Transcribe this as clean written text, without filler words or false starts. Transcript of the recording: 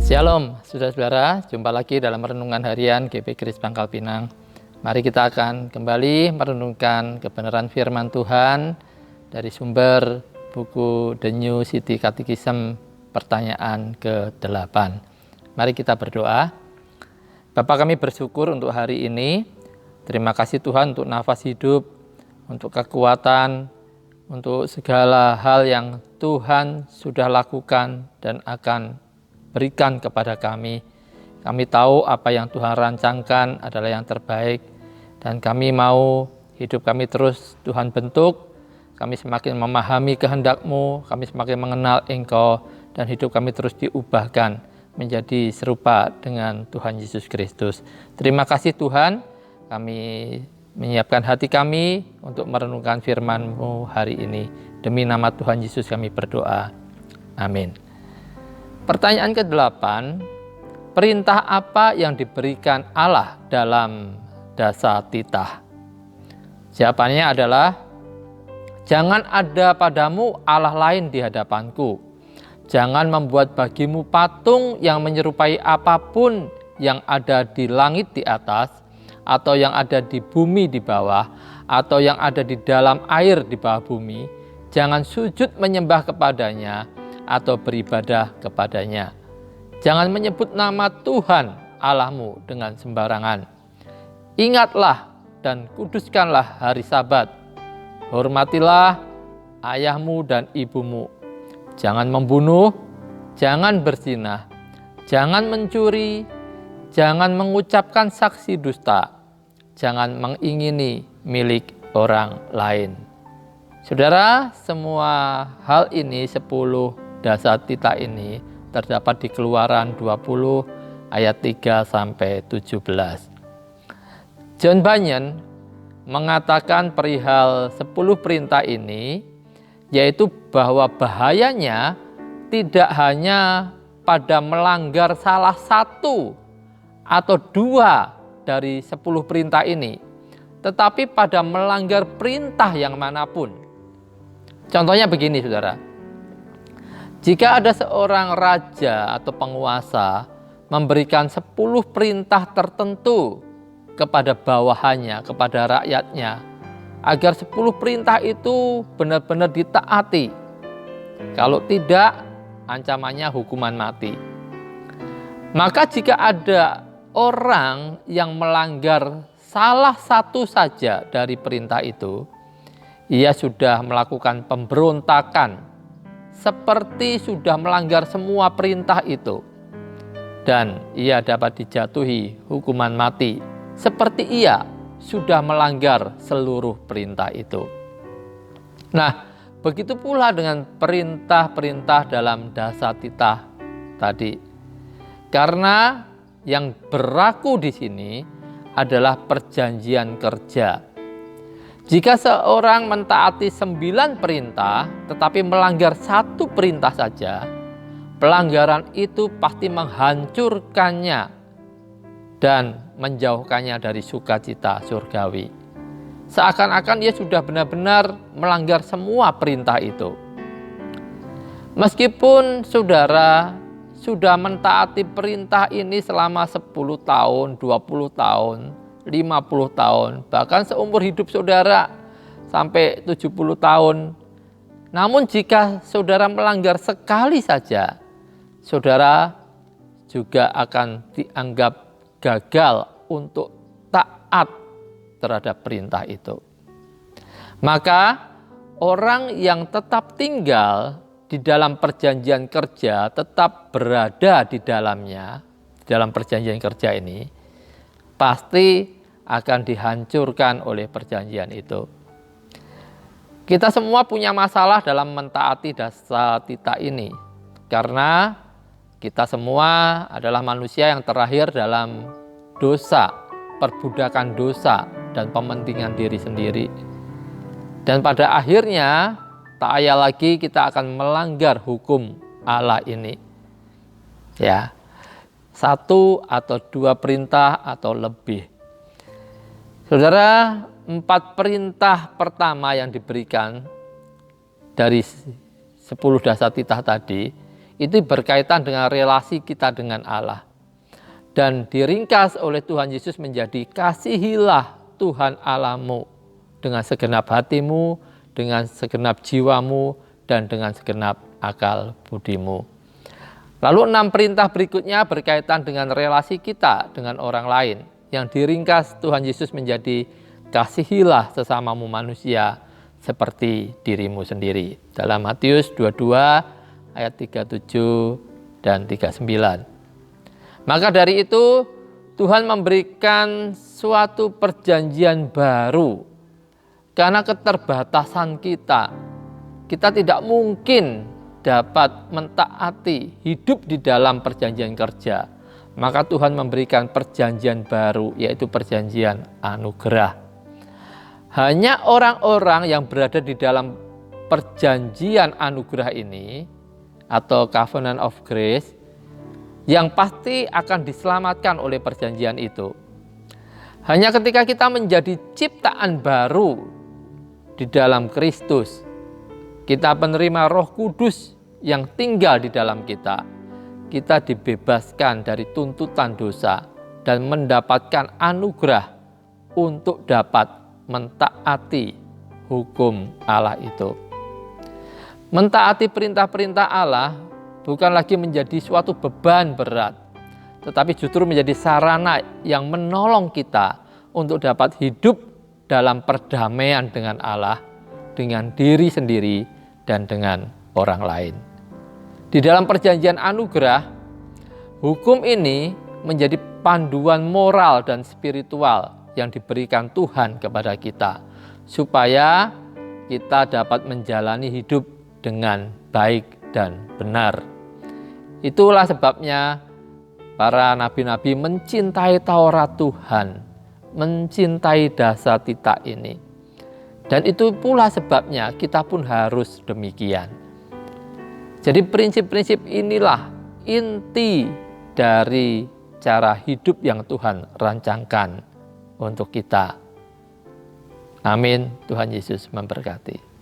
Shalom, saudara-saudara. Jumpa lagi dalam renungan harian GP Grace Pangkal Pinang. Mari kita akan kembali merenungkan kebenaran firman Tuhan dari sumber buku The New City Catechism pertanyaan ke-8. Mari kita berdoa. Bapa, kami bersyukur untuk hari ini. Terima kasih Tuhan untuk nafas hidup, untuk kekuatan, untuk segala hal yang Tuhan sudah lakukan dan akan berikan kepada kami. Kami tahu apa yang Tuhan rancangkan adalah yang terbaik, dan kami mau hidup kami terus Tuhan bentuk. Kami semakin memahami kehendak-Mu, kami semakin mengenal Engkau, dan hidup kami terus diubahkan menjadi serupa dengan Tuhan Yesus Kristus. Terima kasih Tuhan, kami menyiapkan hati kami untuk merenungkan firman-Mu hari ini. Demi nama Tuhan Yesus kami berdoa. Amin. Pertanyaan ke-8, perintah apa yang diberikan Allah dalam Dasa Titah? Jawabannya adalah, jangan ada padamu Allah lain di hadapanku. Jangan membuat bagimu patung yang menyerupai apapun yang ada di langit di atas, atau yang ada di bumi di bawah, atau yang ada di dalam air di bawah bumi. Jangan sujud menyembah kepadanya atau beribadah kepadanya. Jangan menyebut nama Tuhan Allahmu dengan sembarangan. Ingatlah dan kuduskanlah hari Sabat. Hormatilah ayahmu dan ibumu. Jangan membunuh, jangan berzina, jangan mencuri, jangan mengucapkan saksi dusta, jangan mengingini milik orang lain. Saudara, semua hal ini 10 Dasa Titah ini terdapat di Keluaran 20 ayat 3 sampai 17. John Bunyan mengatakan perihal 10 perintah ini, yaitu bahwa bahayanya tidak hanya pada melanggar salah satu atau dua dari 10 perintah ini, tetapi pada melanggar perintah yang manapun. Contohnya begini, saudara. Jika ada seorang raja atau penguasa memberikan 10 perintah tertentu kepada bawahannya, kepada rakyatnya, agar 10 perintah itu benar-benar ditaati. Kalau tidak, ancamannya hukuman mati. Maka jika ada orang yang melanggar salah satu saja dari perintah itu, ia sudah melakukan pemberontakan, seperti sudah melanggar semua perintah itu, dan ia dapat dijatuhi hukuman mati, seperti ia sudah melanggar seluruh perintah itu. Nah, begitu pula dengan perintah-perintah dalam Dasa Titah tadi. Karena yang berlaku di sini adalah perjanjian kerja. Jika seorang mentaati 9 perintah tetapi melanggar 1 perintah saja, pelanggaran itu pasti menghancurkannya dan menjauhkannya dari sukacita surgawi. Seakan-akan ia sudah benar-benar melanggar semua perintah itu. Meskipun saudara sudah mentaati perintah ini selama 10 tahun, 20 tahun, 50 tahun, bahkan seumur hidup saudara sampai 70 tahun. Namun jika saudara melanggar sekali saja, saudara juga akan dianggap gagal untuk taat terhadap perintah itu. Maka orang yang tetap tinggal di dalam perjanjian kerja, tetap berada di dalamnya, di dalam perjanjian kerja ini, pasti akan dihancurkan oleh perjanjian itu. Kita semua punya masalah dalam mentaati Dasa Titah ini, karena kita semua adalah manusia yang terlahir dalam dosa, perbudakan dosa, dan pementingan diri sendiri. Dan pada akhirnya, tak ayal lagi kita akan melanggar hukum Allah ini. Ya, 1 atau 2 perintah atau lebih. Saudara, 4 perintah pertama yang diberikan dari 10 Dasa Titah tadi, itu berkaitan dengan relasi kita dengan Allah. Dan diringkas oleh Tuhan Yesus menjadi kasihilah Tuhan Allahmu dengan segenap hatimu, dengan segenap jiwamu, dan dengan segenap akal budimu. Lalu 6 perintah berikutnya berkaitan dengan relasi kita dengan orang lain, yang diringkas Tuhan Yesus menjadi kasihilah sesamamu manusia seperti dirimu sendiri. Dalam Matius 22 ayat 37 dan 39. Maka dari itu Tuhan memberikan suatu perjanjian baru. Karena keterbatasan kita tidak mungkin dapat mentaati hidup di dalam perjanjian kerja. Maka Tuhan memberikan perjanjian baru, yaitu perjanjian anugerah. Hanya orang-orang yang berada di dalam perjanjian anugerah ini, atau covenant of grace, yang pasti akan diselamatkan oleh perjanjian itu. Hanya ketika kita menjadi ciptaan baru di dalam Kristus, kita menerima Roh Kudus yang tinggal di dalam kita dibebaskan dari tuntutan dosa dan mendapatkan anugerah untuk dapat mentaati hukum Allah itu. Mentaati perintah-perintah Allah bukan lagi menjadi suatu beban berat, tetapi justru menjadi sarana yang menolong kita untuk dapat hidup dalam perdamaian dengan Allah, dengan diri sendiri, dan dengan orang lain. Di dalam perjanjian anugerah, hukum ini menjadi panduan moral dan spiritual yang diberikan Tuhan kepada kita, supaya kita dapat menjalani hidup dengan baik dan benar. Itulah sebabnya para nabi-nabi mencintai Taurat Tuhan, mencintai dasar tita ini. Dan itu pula sebabnya kita pun harus demikian. Jadi prinsip-prinsip inilah inti dari cara hidup yang Tuhan rancangkan untuk kita. Amin. Tuhan Yesus memberkati.